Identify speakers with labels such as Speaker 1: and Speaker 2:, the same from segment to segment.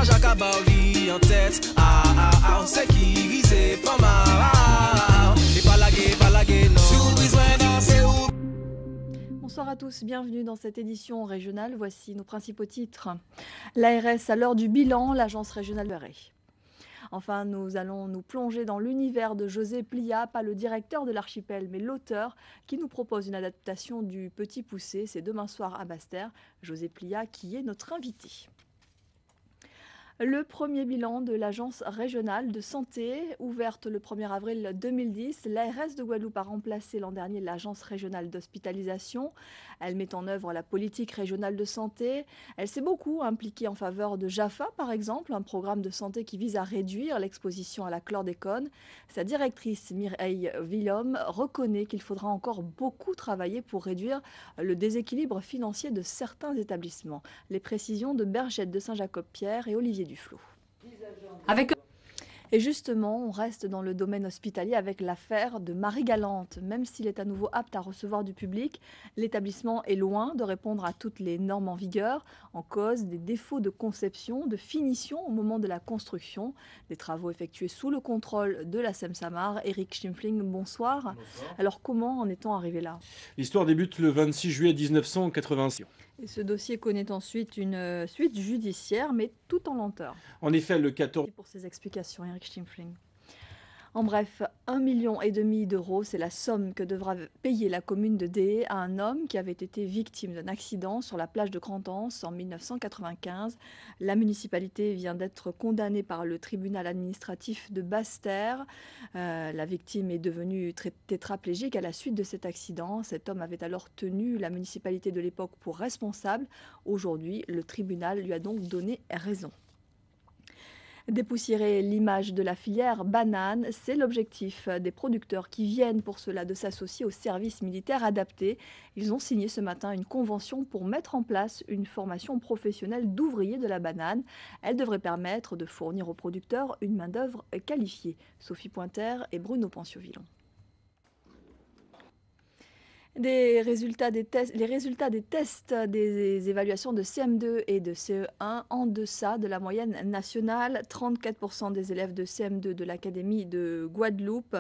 Speaker 1: Saint-Jacques à Baoli en tête. Ah, ah, ah, sécurisé, femme, ah, et pas laguer, non. Si vous besoin danser ou...
Speaker 2: Bonsoir à tous, bienvenue dans cette édition régionale. Voici nos principaux titres. L'ARS à l'heure du bilan, l'agence régionale de Ré. Enfin, nous allons nous plonger dans l'univers de José Plia, pas le directeur de l'archipel, mais l'auteur, qui nous propose une adaptation du Petit Poucet. C'est demain soir à Basse-Terre. José Plia qui est notre invité. Le premier bilan de l'agence régionale de santé, ouverte le 1er avril 2010, l'ARS de Guadeloupe a remplacé l'an dernier l'agence régionale d'hospitalisation. Elle met en œuvre la politique régionale de santé. Elle s'est beaucoup impliquée en faveur de JAFA, par exemple, un programme de santé qui vise à réduire l'exposition à la chlordécone. Sa directrice, Mireille Villhomme, reconnaît qu'il faudra encore beaucoup travailler pour réduire le déséquilibre financier de certains établissements. Les précisions de Bergette de Saint-Jacob-Pierre et Olivier Duflot. Et justement, on reste dans le domaine hospitalier avec l'affaire de Marie Galante. Même s'il est à nouveau apte à recevoir du public, l'établissement est loin de répondre à toutes les normes en vigueur, en cause des défauts de conception, de finition au moment de la construction, des travaux effectués sous le contrôle de la SEM-Samar. Eric Schimpfling, bonsoir. Bonsoir. Alors comment en est-on arrivé là?
Speaker 3: L'histoire débute le 26 juillet 1986.
Speaker 2: Et ce dossier connaît ensuite une suite judiciaire, mais tout en lenteur.
Speaker 3: En effet, le 14...
Speaker 2: Pour ces explications, Eric Schimpfling. En bref, 1,5 million d'euros, c'est la somme que devra payer la commune de Dé à un homme qui avait été victime d'un accident sur la plage de Crantance en 1995. La municipalité vient d'être condamnée par le tribunal administratif de Basse-Terre. La victime est devenue tétraplégique à la suite de cet accident. Cet homme avait alors tenu la municipalité de l'époque pour responsable. Aujourd'hui, le tribunal lui a donc donné raison. Dépoussiérer l'image de la filière banane, c'est l'objectif des producteurs qui viennent pour cela de s'associer au service militaire adapté. Ils ont signé ce matin une convention pour mettre en place une formation professionnelle d'ouvriers de la banane. Elle devrait permettre de fournir aux producteurs une main-d'œuvre qualifiée. Sophie Pointer et Bruno Panciovillon. Les résultats des tests des évaluations de CM2 et de CE1 en deçà de la moyenne nationale. 34% des élèves de CM2 de l'Académie de Guadeloupe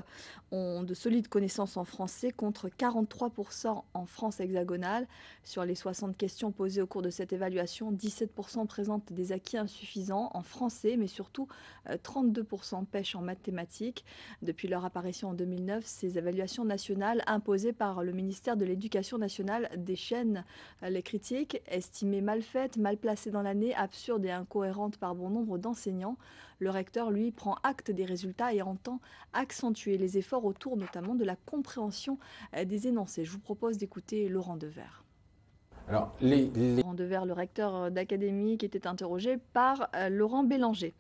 Speaker 2: ont de solides connaissances en français contre 43% en France hexagonale. Sur les 60 questions posées au cours de cette évaluation, 17% présentent des acquis insuffisants en français, mais surtout 32% pêchent en mathématiques. Depuis leur apparition en 2009, ces évaluations nationales imposées par le ministère de l'Éducation nationale déchaînent les critiques, estimées mal faites, mal placées dans l'année, absurdes et incohérentes par bon nombre d'enseignants. Le recteur, lui, prend acte des résultats et entend accentuer les efforts autour notamment de la compréhension des énoncés. Je vous propose d'écouter Laurent Devers.
Speaker 4: Alors,
Speaker 2: Laurent Devers, le recteur d'académie, qui était interrogé par Laurent Bélanger.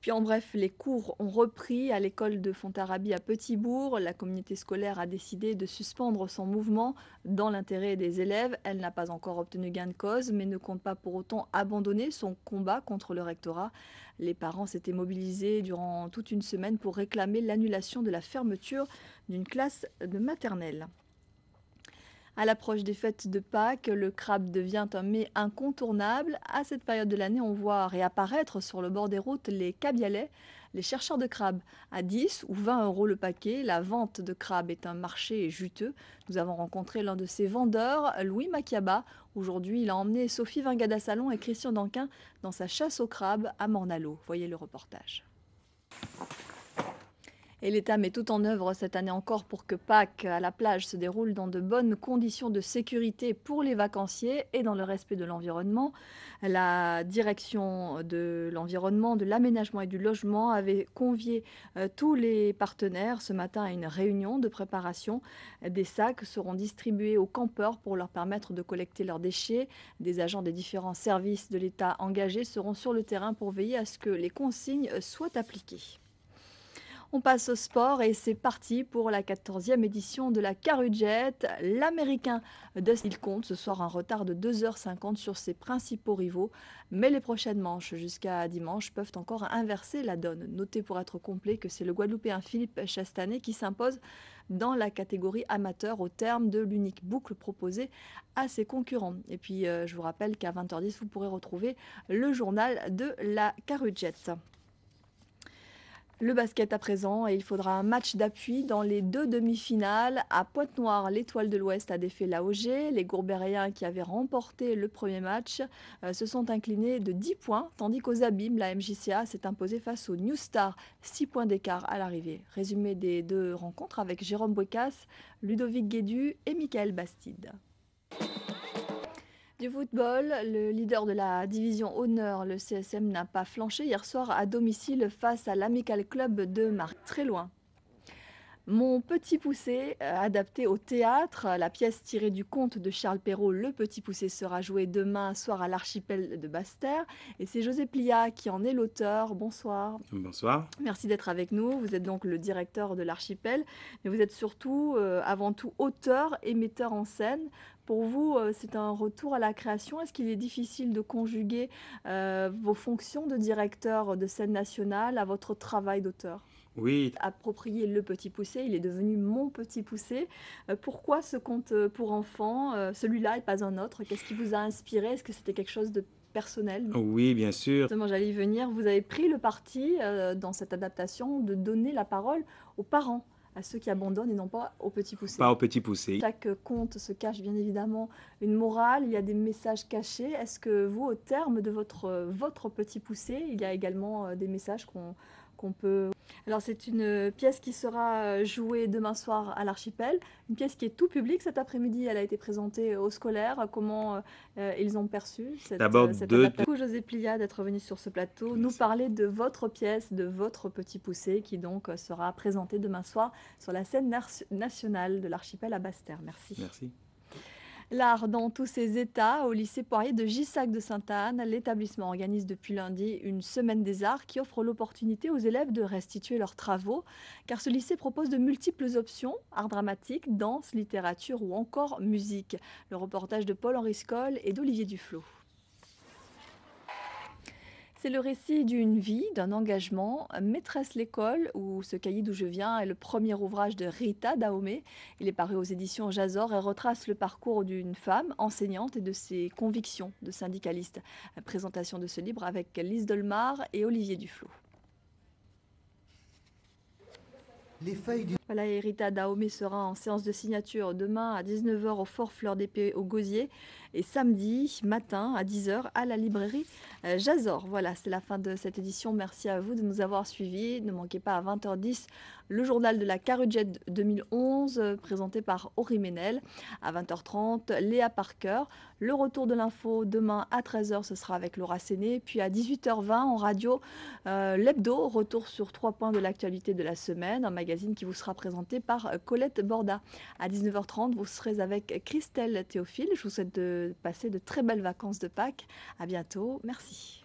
Speaker 2: Puis en bref, les cours ont repris à l'école de Fontarabie à Petitbourg. La communauté scolaire a décidé de suspendre son mouvement dans l'intérêt des élèves. Elle n'a pas encore obtenu gain de cause, mais ne compte pas pour autant abandonner son combat contre le rectorat. Les parents s'étaient mobilisés durant toute une semaine pour réclamer l'annulation de la fermeture d'une classe de maternelle. À l'approche des fêtes de Pâques, le crabe devient un mets incontournable. À cette période de l'année, on voit réapparaître sur le bord des routes les cabialais, les chercheurs de crabes. À 10 ou 20 euros le paquet, la vente de crabes est un marché juteux. Nous avons rencontré l'un de ses vendeurs, Louis Makiaba. Aujourd'hui, il a emmené Sophie Vingada-Salon et Christian Danquin dans sa chasse aux crabes à Mornalo. Voyez le reportage. Et l'État met tout en œuvre cette année encore pour que Pâques à la plage se déroule dans de bonnes conditions de sécurité pour les vacanciers et dans le respect de l'environnement. La direction de l'environnement, de l'aménagement et du logement avait convié tous les partenaires ce matin à une réunion de préparation. Des sacs seront distribués aux campeurs pour leur permettre de collecter leurs déchets. Des agents des différents services de l'État engagés seront sur le terrain pour veiller à ce que les consignes soient appliquées. On passe au sport et c'est parti pour la 14e édition de la Carujet. L'Américain Dustin compte ce soir un retard de 2h50 sur ses principaux rivaux, mais les prochaines manches jusqu'à dimanche peuvent encore inverser la donne. Notez pour être complet que c'est le Guadeloupéen Philippe Chastanet qui s'impose dans la catégorie amateur au terme de l'unique boucle proposée à ses concurrents. Et puis je vous rappelle qu'à 20h10 vous pourrez retrouver le journal de la Carujet. Le basket à présent, et il faudra un match d'appui dans les deux demi-finales. À Pointe-Noire, l'Étoile de l'Ouest a défait l'AOG. Les Gourbériens qui avaient remporté le premier match se sont inclinés de 10 points, tandis qu'aux Abîmes, la MJCA s'est imposée face au New Star, 6 points d'écart à l'arrivée. Résumé des deux rencontres avec Jérôme Bouécasse, Ludovic Guédu et Michael Bastide. Du football, le leader de la division honneur, le CSM, n'a pas flanché hier soir à domicile face à l'Amical Club de Marseille. Très loin. Mon petit poussé, adapté au théâtre, la pièce tirée du conte de Charles Perrault, Le Petit Poussé, sera jouée demain soir à l'Archipel de Basse-Terre. Et c'est José Plia qui en est l'auteur. Bonsoir.
Speaker 3: Bonsoir.
Speaker 2: Merci d'être avec nous. Vous êtes donc le directeur de l'Archipel, mais vous êtes surtout, avant tout, auteur et metteur en scène. Pour vous, c'est un retour à la création. Est-ce qu'il est difficile de conjuguer vos fonctions de directeur de scène nationale à votre travail d'auteur ?
Speaker 3: Oui.
Speaker 2: Approprier Le Petit Poussé, il est devenu Mon Petit Poussé. Pourquoi ce conte pour enfants, celui-là et pas un autre? Qu'est-ce qui vous a inspiré? Est-ce que c'était quelque chose de personnel?
Speaker 3: Oui, bien sûr.
Speaker 2: Justement, j'allais y venir. Vous avez pris le parti dans cette adaptation de donner la parole aux parents, à ceux qui abandonnent et non pas aux petits poussés.
Speaker 3: Pas aux petits poussés.
Speaker 2: Chaque conte se cache bien évidemment une morale, il y a des messages cachés. Est-ce que vous, au terme de votre petit poussé, il y a également des messages qu'on peut... Alors c'est une pièce qui sera jouée demain soir à l'Archipel, une pièce qui est tout public. Cet après-midi, elle a été présentée aux scolaires. Comment ils ont perçu cette adaptation? José Plia d'être venu sur ce plateau. Merci. Nous parler de votre pièce, de votre petit poussé, qui donc sera présentée demain soir sur la scène nationale de l'Archipel à Basse-Terre. Merci.
Speaker 3: Merci.
Speaker 2: L'art dans tous ses états, au lycée Poirier de Gissac de Sainte-Anne, l'établissement organise depuis lundi une semaine des arts qui offre l'opportunité aux élèves de restituer leurs travaux, car ce lycée propose de multiples options, art dramatique, danse, littérature ou encore musique. Le reportage de Paul-Henri Scoll et d'Olivier Duflot. C'est le récit d'une vie, d'un engagement. Maîtresse l'école, ou Ce cahier d'où je viens, est le premier ouvrage de Rita Dahomey. Il est paru aux éditions Jazor et retrace le parcours d'une femme enseignante et de ses convictions de syndicaliste. Présentation de ce livre avec Lise Dolmar et Olivier Duflot. Voilà, et Rita Dahomey sera en séance de signature demain à 19h au Fort Fleur d'Épée au Gosier et samedi matin à 10h à la librairie Jazor. Voilà, c'est la fin de cette édition. Merci à vous de nous avoir suivis. Ne manquez pas à 20h10 le journal de la Carujet 2011 présenté par Henri Ménel. À 20h30, Léa Parker. Le retour de l'info demain à 13h, ce sera avec Laura Séné. Puis à 18h20 en radio, l'hebdo, retour sur 3 points de l'actualité de la semaine. Un magazine qui vous sera présenté par Colette Borda. À 19h30, vous serez avec Christelle Théophile. Je vous souhaite de passer de très belles vacances de Pâques. À bientôt. Merci.